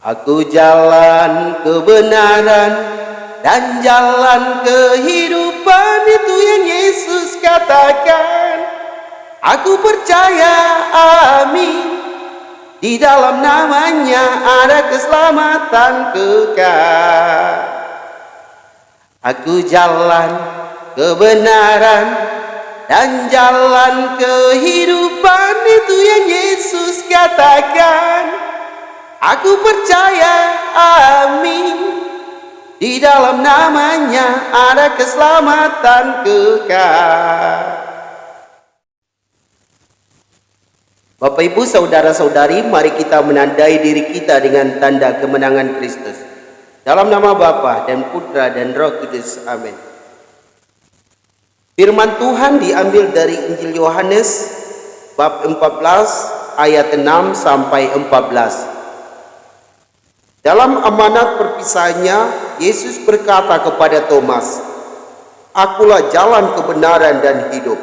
Aku jalan kebenaran dan jalan kehidupan, itu yang Yesus katakan. Aku percaya, amin, di dalam namanya ada keselamatan kekal. Aku jalan kebenaran dan jalan kehidupan, itu yang Yesus katakan. Aku percaya, amin, di dalam namanya ada keselamatan kekal. Bapak, Ibu, saudara-saudari, mari kita menandai diri kita dengan tanda kemenangan Kristus. Dalam nama Bapa dan Putra dan Roh Kudus, amin. Firman Tuhan diambil dari Injil Yohanes bab 14 ayat 6 sampai 14. Dalam amanat perpisahannya, Yesus berkata kepada Thomas, "Akulah jalan, kebenaran, dan hidup.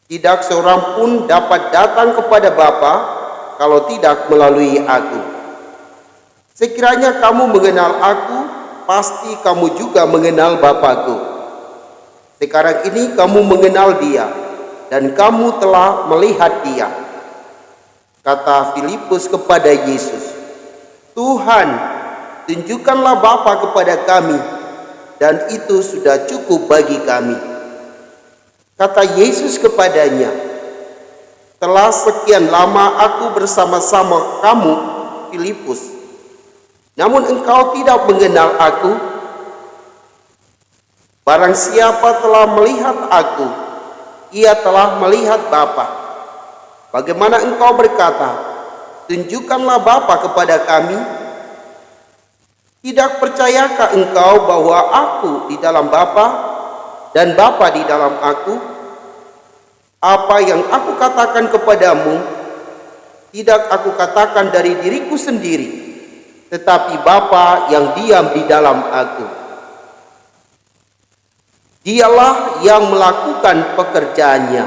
Tidak seorang pun dapat datang kepada Bapa kalau tidak melalui aku. Sekiranya kamu mengenal aku, pasti kamu juga mengenal Bapa-Ku. Sekarang ini kamu mengenal Dia, dan kamu telah melihat Dia." Kata Filipus kepada Yesus, "Tuhan, tunjukkanlah Bapa kepada kami, dan itu sudah cukup bagi kami." Kata Yesus kepadanya, "Telah sekian lama aku bersama-sama kamu, Filipus, namun engkau tidak mengenal aku. Barang siapa telah melihat aku, ia telah melihat Bapa. Bagaimana engkau berkata, 'Tunjukkanlah Bapa kepada kami'? Tidak percayakah engkau bahwa aku di dalam Bapa dan Bapa di dalam aku? Apa yang aku katakan kepadamu, tidak aku katakan dari diriku sendiri, tetapi Bapa yang diam di dalam aku. Dialah yang melakukan pekerjaannya.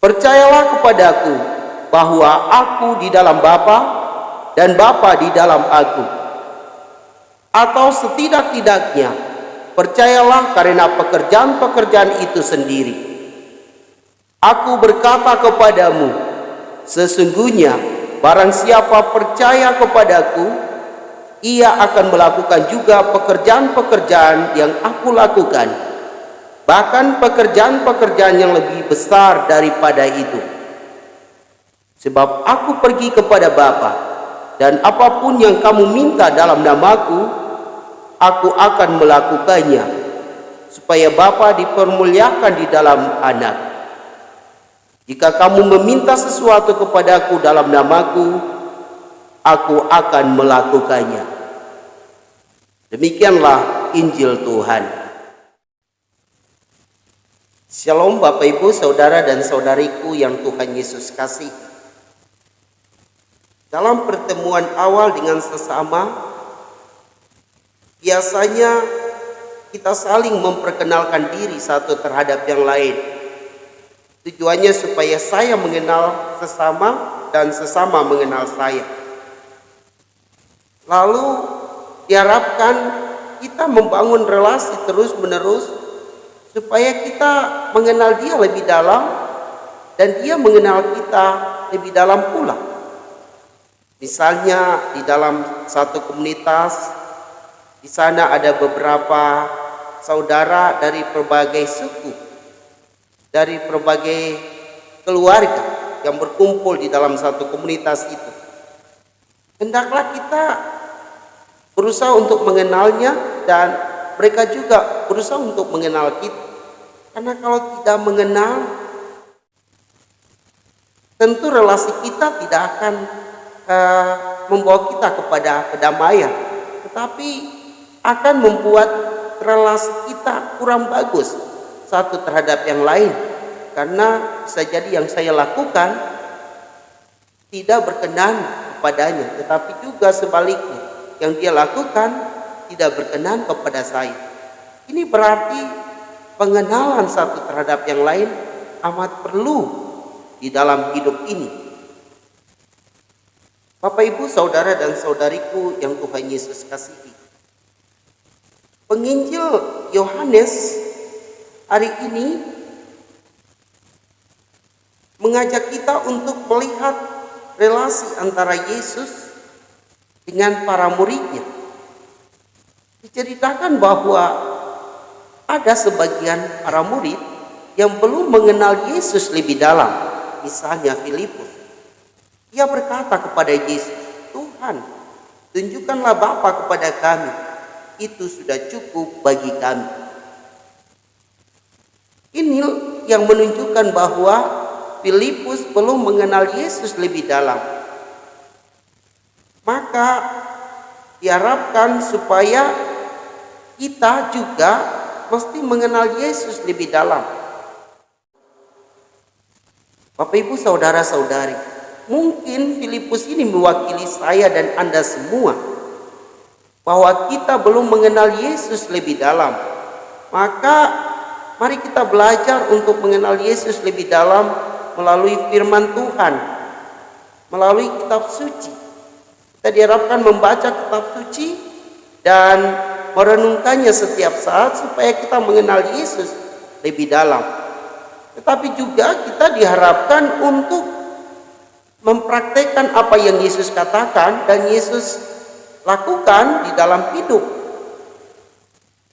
Percayalah kepadaku bahwa aku di dalam Bapa dan Bapa di dalam aku. Atau setidak-tidaknya percayalah karena pekerjaan-pekerjaan itu sendiri. Aku berkata kepadamu, sesungguhnya barang siapa percaya kepadaku, ia akan melakukan juga pekerjaan-pekerjaan yang aku lakukan, bahkan pekerjaan-pekerjaan yang lebih besar daripada itu. Sebab aku pergi kepada Bapa, dan apapun yang kamu minta dalam namaku, aku akan melakukannya, supaya Bapa dipermuliakan di dalam Anak. Jika kamu meminta sesuatu kepadaku dalam namaku, aku akan melakukannya." Demikianlah Injil Tuhan. Shalom Bapak, Ibu, saudara dan saudariku yang Tuhan Yesus kasih. Dalam pertemuan awal dengan sesama, biasanya kita saling memperkenalkan diri satu terhadap yang lain. Tujuannya supaya saya mengenal sesama dan sesama mengenal saya. Lalu diharapkan kita membangun relasi terus-menerus supaya kita mengenal dia lebih dalam dan dia mengenal kita lebih dalam pula. Misalnya di dalam satu komunitas, di sana ada beberapa saudara dari berbagai suku, dari berbagai keluarga yang berkumpul di dalam satu komunitas itu. Hendaklah kita berusaha untuk mengenalnya dan mereka juga berusaha untuk mengenal kita. Karena kalau tidak mengenal, tentu relasi kita tidak akan membawa kita kepada kedamaian, tetapi akan membuat relasi kita kurang bagus satu terhadap yang lain, karena bisa jadi yang saya lakukan tidak berkenan kepadanya, tetapi juga sebaliknya yang dia lakukan tidak berkenan kepada saya. Ini berarti pengenalan satu terhadap yang lain amat perlu di dalam hidup ini. Bapak Ibu, saudara dan saudariku yang Tuhan Yesus kasihi. Penginjil Yohanes hari ini mengajak kita untuk melihat relasi antara Yesus dengan para muridnya. Diceritakan bahwa ada sebagian para murid yang belum mengenal Yesus lebih dalam, misalnya Filipus. Ia berkata kepada Yesus, "Tuhan, tunjukkanlah Bapa kepada kami, itu sudah cukup bagi kami." Ini yang menunjukkan bahwa Filipus belum mengenal Yesus lebih dalam. Maka diharapkan supaya kita juga mesti mengenal Yesus lebih dalam. Bapak Ibu, saudara-saudari, mungkin Filipus ini mewakili saya dan Anda semua, bahwa kita belum mengenal Yesus lebih dalam. Maka mari kita belajar untuk mengenal Yesus lebih dalam melalui firman Tuhan, melalui kitab suci. Kita diharapkan membaca kitab suci dan merenungkannya setiap saat supaya kita mengenal Yesus lebih dalam. Tetapi juga kita diharapkan untuk mempraktekkan apa yang Yesus katakan dan Yesus lakukan di dalam hidup.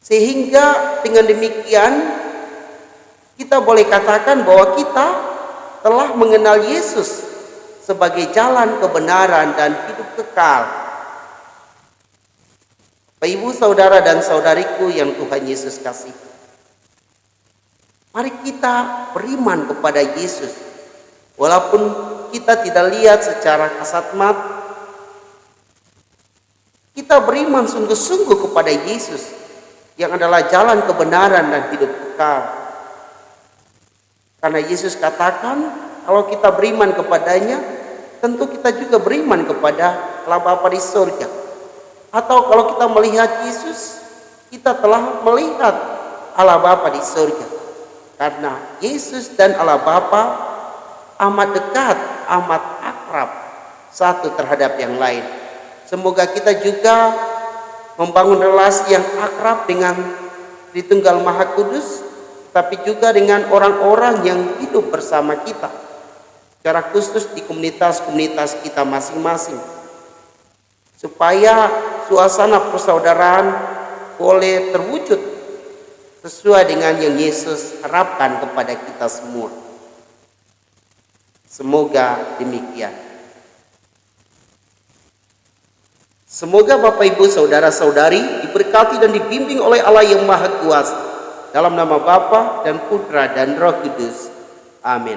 Sehingga dengan demikian kita boleh katakan bahwa kita telah mengenal Yesus sebagai jalan kebenaran dan hidup kekal. Bapak Ibu, saudara dan saudariku yang Tuhan Yesus kasihi, mari kita beriman kepada Yesus. Walaupun kita tidak lihat secara kasat mata, kita beriman sungguh-sungguh kepada Yesus yang adalah jalan kebenaran dan hidup kekal. Karena Yesus katakan, kalau kita beriman kepadanya, tentu kita juga beriman kepada Allah Bapa di surga. Atau kalau kita melihat Yesus, kita telah melihat Allah Bapa di surga. Karena Yesus dan Allah Bapa amat dekat, amat akrab satu terhadap yang lain. Semoga kita juga membangun relasi yang akrab dengan Tritunggal Maha Kudus, tapi juga dengan orang-orang yang hidup bersama kita, secara khusus di komunitas-komunitas kita masing-masing, supaya suasana persaudaraan boleh terwujud sesuai dengan yang Yesus harapkan kepada kita semua. Semoga demikian. Semoga Bapak Ibu saudara-saudari diberkati dan dibimbing oleh Allah yang Maha Kuasa. Dalam nama Bapa dan Putra dan Roh Kudus. Amin.